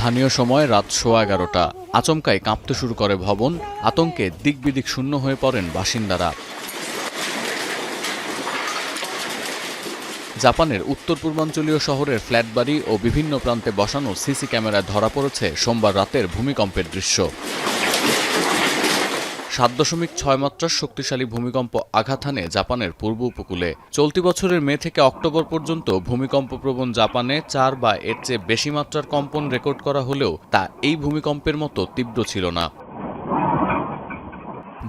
স্থানীয় সময় রাত 11:15। আচমকাই কাঁপতে শুরু করে ভবন। আতঙ্কে দিকবিদিক শূন্য হয়ে পড়েন বাসিন্দারা। জাপানের উত্তর পূর্বাঞ্চলীয় শহরের ফ্ল্যাট বাড়ি ও বিভিন্ন প্রান্তে বসানো সিসি ক্যামেরায় ধরা পড়েছে সোমবার রাতের ভূমিকম্পের দৃশ্য। 7.6 মাত্রার শক্তিশালী ভূমিকম্প আঘাত হানে জাপানের পূর্ব উপকূলে। চলতি বছরের মে থেকে অক্টোবর পর্যন্ত ভূমিকম্পপ্রবণ জাপানে 4 বা এর চেয়ে বেশি মাত্রার কম্পন রেকর্ড করা হলেও তা এই ভূমিকম্পের মতো তীব্র ছিল না।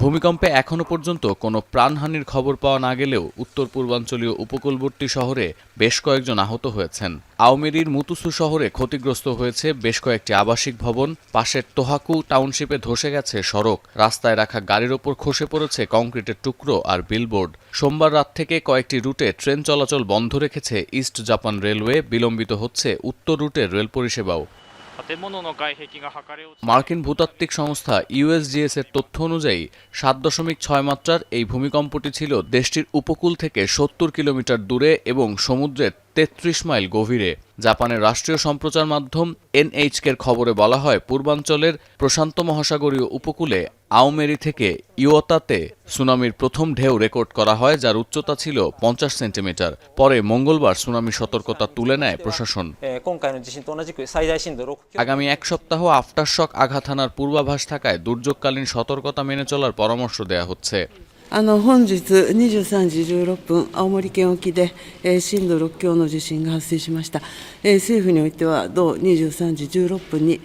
ভূমিকম্পে এখনও পর্যন্ত কোনো প্রাণহানির খবর পাওয়া না গেলেও উত্তর পূর্বাঞ্চলীয় উপকূলবর্তী শহরে বেশ কয়েকজন আহত হয়েছেন। আওমেরির মুতুসু শহরে ক্ষতিগ্রস্ত হয়েছে বেশ কয়েকটি আবাসিক ভবন। পাশের তোহাকু টাউনশিপে ধসে গেছে সড়ক। রাস্তায় রাখা গাড়ির ওপর খসে পড়েছে কংক্রিটের টুকরো আর বিলবোর্ড। সোমবার রাত থেকে কয়েকটি রুটে ট্রেন চলাচল বন্ধ রেখেছে ইস্ট জাপান রেলওয়ে। বিলম্বিত হচ্ছে উত্তর রুটের রেল পরিষেবাও। মার্কিন ভূতাত্ত্বিক সংস্থা ইউএসজিএস এর তথ্য অনুযায়ী 7.6 মাত্রার এই ভূমিকম্পটি ছিল দেশটির উপকূল থেকে 70 কিলোমিটার দূরে এবং সমুদ্রের 33 মাইল গভীরে। জাপানের রাষ্ট্রীয় সম্প্রচার মাধ্যম এনএইচকের খবরে বলা হয়, পূর্বাঞ্চলের প্রশান্ত মহাসাগরীয় উপকূলে আওমেরি থেকে ইওতাতে সুনামির প্রথম ঢেউ রেকর্ড করা হয়, যার উচ্চতা ছিল 50 সেন্টিমিটার। পরে মঙ্গলবার সুনামি সতর্কতা তুলে নেয় প্রশাসন। আগামী এক সপ্তাহ আফটারশক আঘাত হানার পূর্বাভাস থাকায় দুর্যোগকালীন সতর্কতা মেনে চলার পরামর্শ দেয়া হচ্ছে।本日23時16分、青森県沖で震度6強の地震が発生しました。政府においては同23時16分に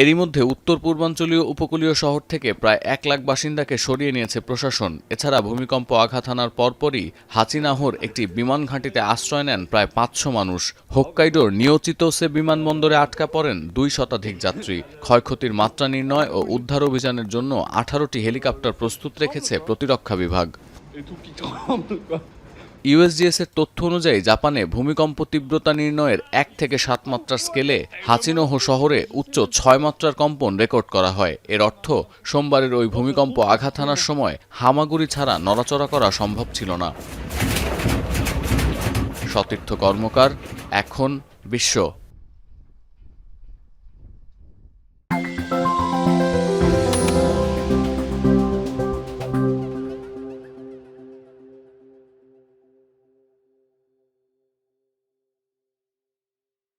এরই মধ্যে উত্তর পূর্বাঞ্চলীয় উপকূলীয় শহর থেকে প্রায় 1 লাখ বাসিন্দাকে সরিয়ে নিয়েছে প্রশাসন। এছাড়া ভূমিকম্প আঘাত হানার পরপরই হাচিনাহোর একটি বিমান ঘাঁটিতে আশ্রয় নেন প্রায় 500 মানুষ। হোক্কাইডোর নিয়োচিতোসে বিমানবন্দরে আটকা পড়েন 2 শতাধিক যাত্রী। ক্ষয়ক্ষতির মাত্রা নির্ণয় ও উদ্ধার অভিযানের জন্য 18টি হেলিকপ্টার প্রস্তুত রেখেছে প্রতিরক্ষা বিভাগ। ইউএসজিএস এর তথ্য অনুযায়ী জাপানে ভূমিকম্প তীব্রতা নির্ণয়ের 1 থেকে 7 মাত্রার স্কেলে হাচিনোহো শহরে উচ্চ 6 মাত্রার কম্পন রেকর্ড করা হয়। এর অর্থ সোমবারের ওই ভূমিকম্প আঘাত হানার সময় হামাগুড়ি ছাড়া নড়াচড়া করা সম্ভব ছিল না। সতীর্থ কর্মকার, এখন বিশ্ব।